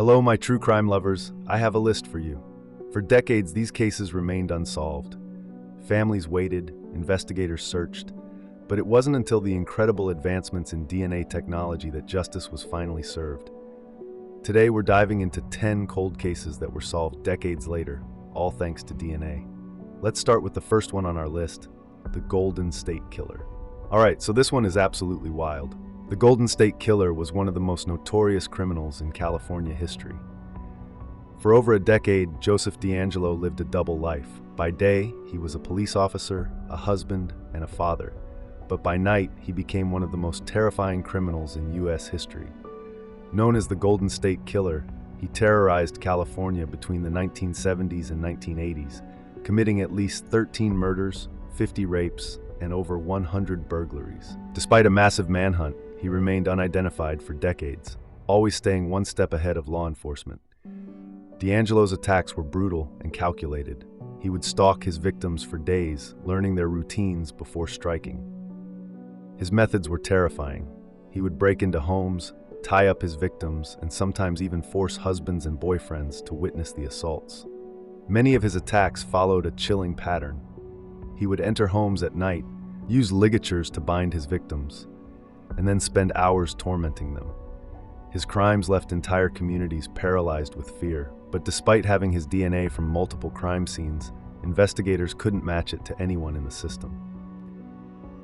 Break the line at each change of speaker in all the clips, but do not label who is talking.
Hello, my true crime lovers. I have a list for you. For decades, these cases remained unsolved. Families waited, investigators searched, but it wasn't until the incredible advancements in DNA technology that justice was finally served. Today, we're diving into 10 cold cases that were solved decades later, all thanks to DNA. Let's start with the first one on our list, the Golden State Killer. All right, so this one is absolutely wild. The Golden State Killer was one of the most notorious criminals in California history. For over a decade, Joseph DeAngelo lived a double life. By day, he was a police officer, a husband, and a father. But by night, he became one of the most terrifying criminals in U.S. history. Known as the Golden State Killer, he terrorized California between the 1970s and 1980s, committing at least 13 murders, 50 rapes, and over 100 burglaries. Despite a massive manhunt, he remained unidentified for decades, always staying one step ahead of law enforcement. DeAngelo's attacks were brutal and calculated. He would stalk his victims for days, learning their routines before striking. His methods were terrifying. He would break into homes, tie up his victims, and sometimes even force husbands and boyfriends to witness the assaults. Many of his attacks followed a chilling pattern. He would enter homes at night, use ligatures to bind his victims, and then spend hours tormenting them. His crimes left entire communities paralyzed with fear, but despite having his DNA from multiple crime scenes, investigators couldn't match it to anyone in the system.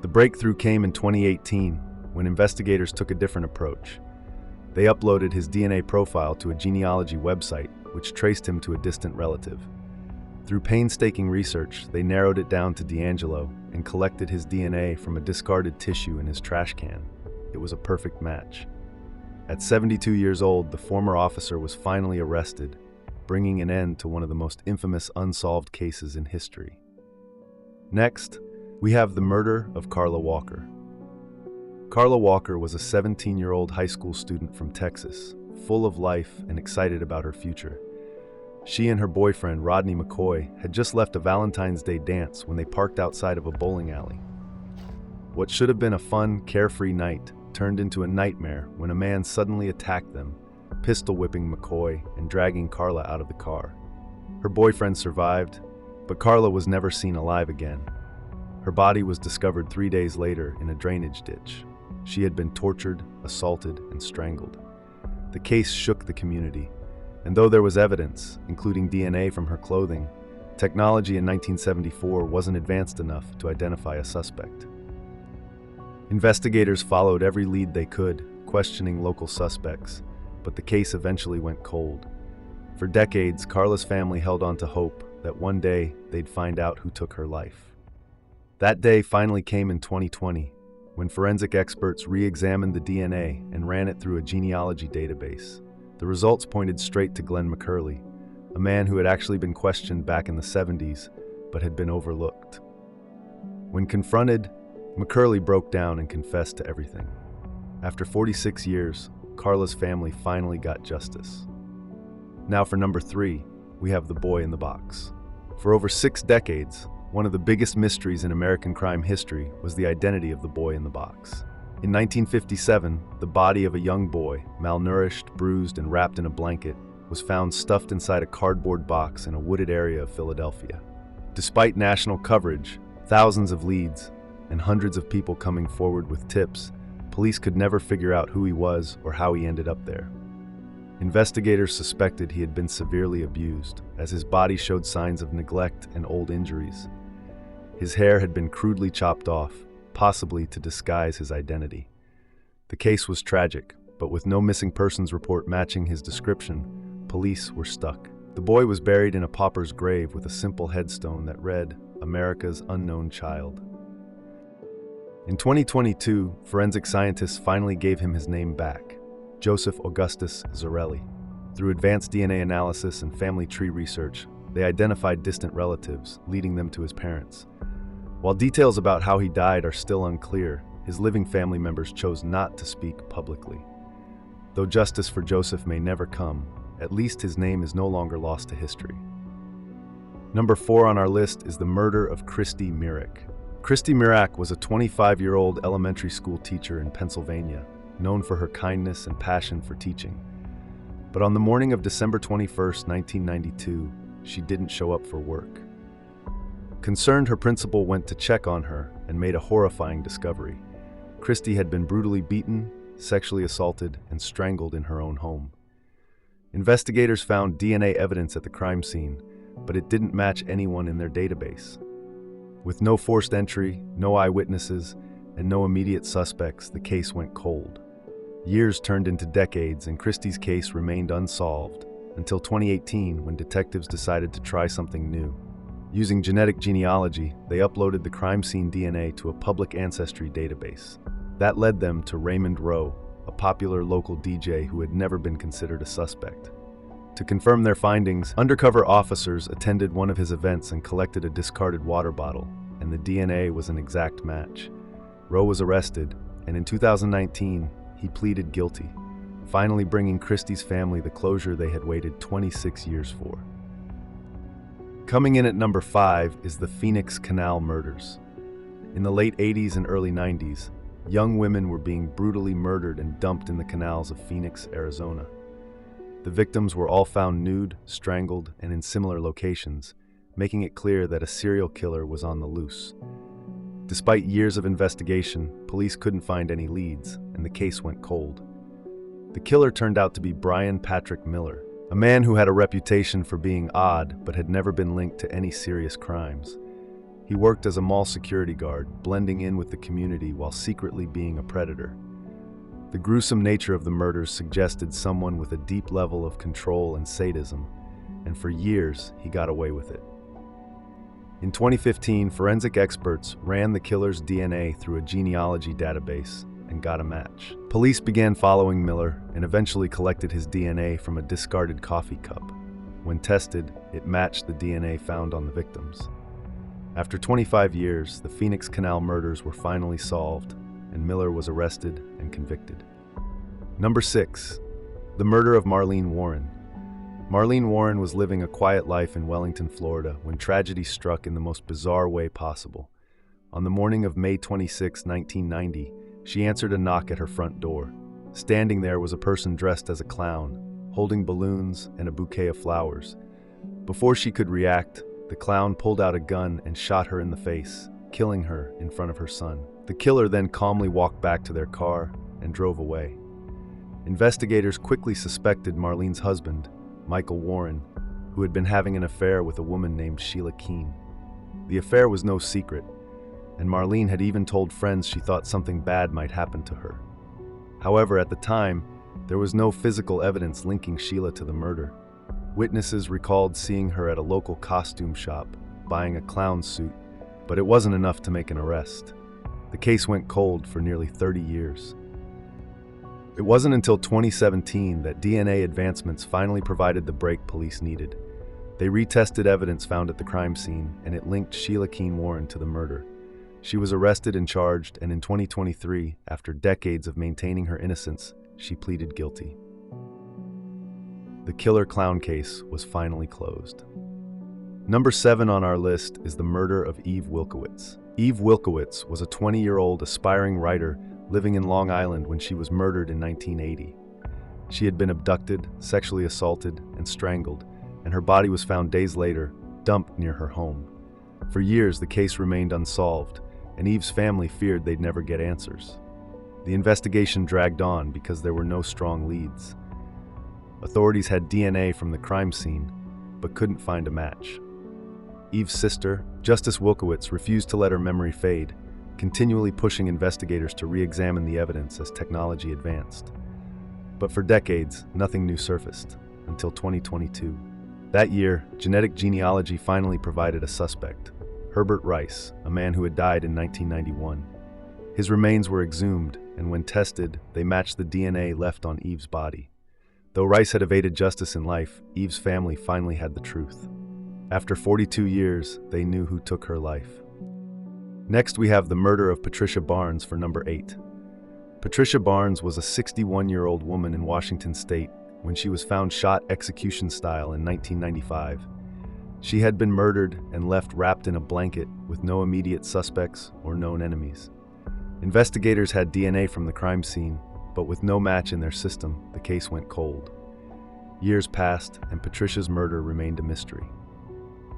The breakthrough came in 2018, when investigators took a different approach. They uploaded his DNA profile to a genealogy website, which traced him to a distant relative. Through painstaking research, they narrowed it down to DeAngelo and collected his DNA from a discarded tissue in his trash can. It was a perfect match. At 72 years old, the former officer was finally arrested, bringing an end to one of the most infamous unsolved cases in history. Next, we have the murder of Carla Walker. Carla Walker was a 17-year-old high school student from Texas, full of life and excited about her future. She and her boyfriend, Rodney McCoy, had just left a Valentine's Day dance when they parked outside of a bowling alley. What should have been a fun, carefree night turned into a nightmare when a man suddenly attacked them, pistol-whipping McCoy and dragging Carla out of the car. Her boyfriend survived, but Carla was never seen alive again. Her body was discovered 3 days later in a drainage ditch. She had been tortured, assaulted, and strangled. The case shook the community, and though there was evidence, including DNA from her clothing, technology in 1974 wasn't advanced enough to identify a suspect. Investigators followed every lead they could, questioning local suspects, but the case eventually went cold. For decades, Carla's family held on to hope that one day they'd find out who took her life. That day finally came in 2020, when forensic experts re-examined the DNA and ran it through a genealogy database. The results pointed straight to Glenn McCurley, a man who had actually been questioned back in the 70s, but had been overlooked. When confronted, McCurley broke down and confessed to everything. After 46 years, Carla's family finally got justice. Now for number 3, we have the boy in the box. For over 6 decades, one of the biggest mysteries in American crime history was the identity of the boy in the box. In 1957, the body of a young boy, malnourished, bruised, and wrapped in a blanket, was found stuffed inside a cardboard box in a wooded area of Philadelphia. Despite national coverage, thousands of leads, and hundreds of people coming forward with tips, police could never figure out who he was or how he ended up there. Investigators suspected he had been severely abused, as his body showed signs of neglect and old injuries. His hair had been crudely chopped off, possibly to disguise his identity. The case was tragic, but with no missing persons report matching his description, police were stuck. The boy was buried in a pauper's grave with a simple headstone that read, "America's Unknown Child." In 2022, forensic scientists finally gave him his name back, Joseph Augustus Zarelli. Through advanced DNA analysis and family tree research, they identified distant relatives, leading them to his parents. While details about how he died are still unclear, his living family members chose not to speak publicly. Though justice for Joseph may never come, at least his name is no longer lost to history. Number 4 on our list is the murder of Christy Mirak. Christy Mirak was a 25-year-old elementary school teacher in Pennsylvania, known for her kindness and passion for teaching. But on the morning of December 21st, 1992, she didn't show up for work. Concerned, her principal went to check on her and made a horrifying discovery. Christy had been brutally beaten, sexually assaulted, and strangled in her own home. Investigators found DNA evidence at the crime scene, but it didn't match anyone in their database. With no forced entry, no eyewitnesses, and no immediate suspects, the case went cold. Years turned into decades, and Christie's case remained unsolved until 2018, when detectives decided to try something new. Using genetic genealogy, they uploaded the crime scene DNA to a public ancestry database. That led them to Raymond Rowe, a popular local DJ who had never been considered a suspect. To confirm their findings, undercover officers attended one of his events and collected a discarded water bottle, and the DNA was an exact match. Rowe was arrested, and in 2019, he pleaded guilty, finally bringing Christie's family the closure they had waited 26 years for. Coming in at number 5 is the Phoenix Canal murders. In the late 80s and early 90s, young women were being brutally murdered and dumped in the canals of Phoenix, Arizona. The victims were all found nude, strangled, and in similar locations, making it clear that a serial killer was on the loose. Despite years of investigation, police couldn't find any leads, and the case went cold. The killer turned out to be Brian Patrick Miller, a man who had a reputation for being odd but had never been linked to any serious crimes. He worked as a mall security guard, blending in with the community while secretly being a predator. The gruesome nature of the murders suggested someone with a deep level of control and sadism, and for years he got away with it. In 2015, forensic experts ran the killer's DNA through a genealogy database and got a match. Police began following Miller and eventually collected his DNA from a discarded coffee cup. When tested, it matched the DNA found on the victims. After 25 years, the Phoenix Canal murders were finally solved, and Miller was arrested and convicted. Number 6. The murder of Marlene Warren. Marlene Warren was living a quiet life in Wellington, Florida, when tragedy struck in the most bizarre way possible. On the morning of May 26, 1990, she answered a knock at her front door. Standing there was a person dressed as a clown, holding balloons and a bouquet of flowers. Before she could react, the clown pulled out a gun and shot her in the face, killing her in front of her son. The killer then calmly walked back to their car and drove away. Investigators quickly suspected Marlene's husband, Michael Warren, who had been having an affair with a woman named Sheila Keene. The affair was no secret, and Marlene had even told friends she thought something bad might happen to her. However, at the time, there was no physical evidence linking Sheila to the murder. Witnesses recalled seeing her at a local costume shop, buying a clown suit, but it wasn't enough to make an arrest. The case went cold for nearly 30 years. It wasn't until 2017 that DNA advancements finally provided the break police needed. They retested evidence found at the crime scene, and it linked Sheila Keene Warren to the murder. She was arrested and charged, and in 2023, after decades of maintaining her innocence, she pleaded guilty. The killer clown case was finally closed. Number 7 on our list is the murder of Eve Wilkowitz. Eve Wilkowitz was a 20-year-old aspiring writer living in Long Island when she was murdered in 1980. She had been abducted, sexually assaulted, and strangled, and her body was found days later, dumped near her home. For years, the case remained unsolved, and Eve's family feared they'd never get answers. The investigation dragged on because there were no strong leads. Authorities had DNA from the crime scene, but couldn't find a match. Eve's sister, Justice Wilkowitz, refused to let her memory fade, continually pushing investigators to re-examine the evidence as technology advanced. But for decades, nothing new surfaced, until 2022. That year, genetic genealogy finally provided a suspect, Herbert Rice, a man who had died in 1991. His remains were exhumed, and when tested, they matched the DNA left on Eve's body. Though Rice had evaded justice in life, Eve's family finally had the truth. After 42 years, they knew who took her life. Next, we have the murder of Patricia Barnes for number 8. Patricia Barnes was a 61-year-old woman in Washington state when she was found shot execution style in 1995. She had been murdered and left wrapped in a blanket with no immediate suspects or known enemies. Investigators had DNA from the crime scene, but with no match in their system, the case went cold. Years passed, and Patricia's murder remained a mystery.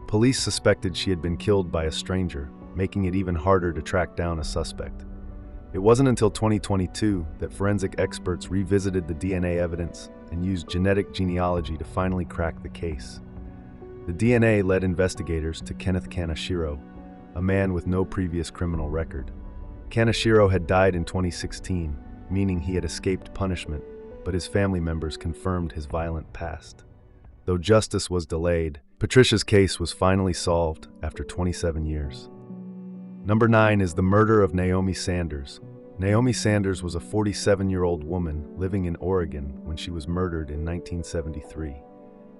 Police suspected she had been killed by a stranger, making it even harder to track down a suspect. It wasn't until 2022 that forensic experts revisited the DNA evidence and used genetic genealogy to finally crack the case. The DNA led investigators to Kenneth Kaneshiro, a man with no previous criminal record. Kaneshiro had died in 2016, meaning he had escaped punishment, but his family members confirmed his violent past. Though justice was delayed, Patricia's case was finally solved after 27 years. Number 9 is the murder of Naomi Sanders. Naomi Sanders was a 47-year-old woman living in Oregon when she was murdered in 1973.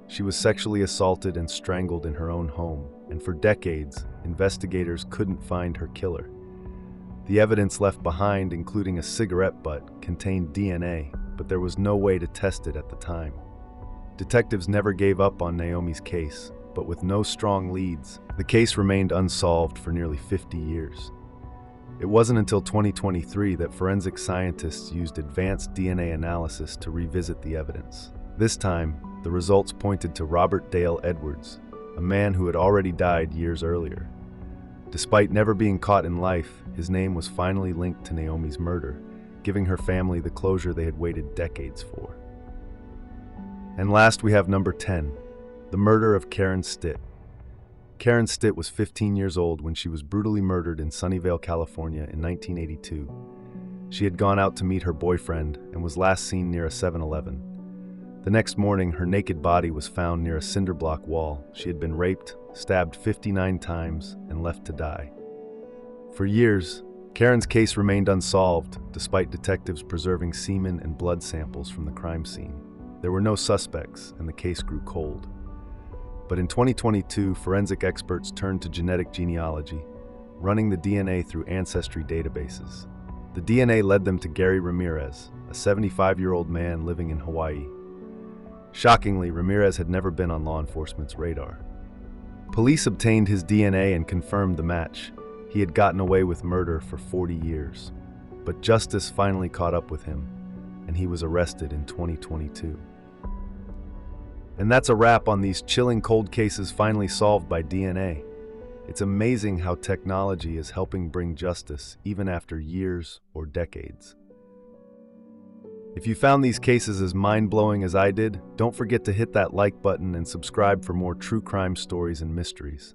She was sexually assaulted and strangled in her own home, and for decades, investigators couldn't find her killer. The evidence left behind, including a cigarette butt, contained DNA, but there was no way to test it at the time. Detectives never gave up on Naomi's case, but with no strong leads, the case remained unsolved for nearly 50 years. It wasn't until 2023 that forensic scientists used advanced DNA analysis to revisit the evidence. This time, the results pointed to Robert Dale Edwards, a man who had already died years earlier. Despite never being caught in life, his name was finally linked to Naomi's murder, giving her family the closure they had waited decades for. And last, we have number 10, the murder of Karen Stitt. Karen Stitt was 15 years old when she was brutally murdered in Sunnyvale, California in 1982. She had gone out to meet her boyfriend and was last seen near a 7-Eleven. The next morning, her naked body was found near a cinder block wall. She had been raped, stabbed 59 times, and left to die. For years, Karen's case remained unsolved, despite detectives preserving semen and blood samples from the crime scene. There were no suspects, and the case grew cold. But in 2022, forensic experts turned to genetic genealogy, running the DNA through ancestry databases. The DNA led them to Gary Ramirez, a 75-year-old man living in Hawaii. Shockingly, Ramirez had never been on law enforcement's radar. Police obtained his DNA and confirmed the match. He had gotten away with murder for 40 years. But justice finally caught up with him, and he was arrested in 2022. And that's a wrap on these chilling cold cases finally solved by DNA. It's amazing how technology is helping bring justice even after years or decades. If you found these cases as mind-blowing as I did, don't forget to hit that like button and subscribe for more true crime stories and mysteries.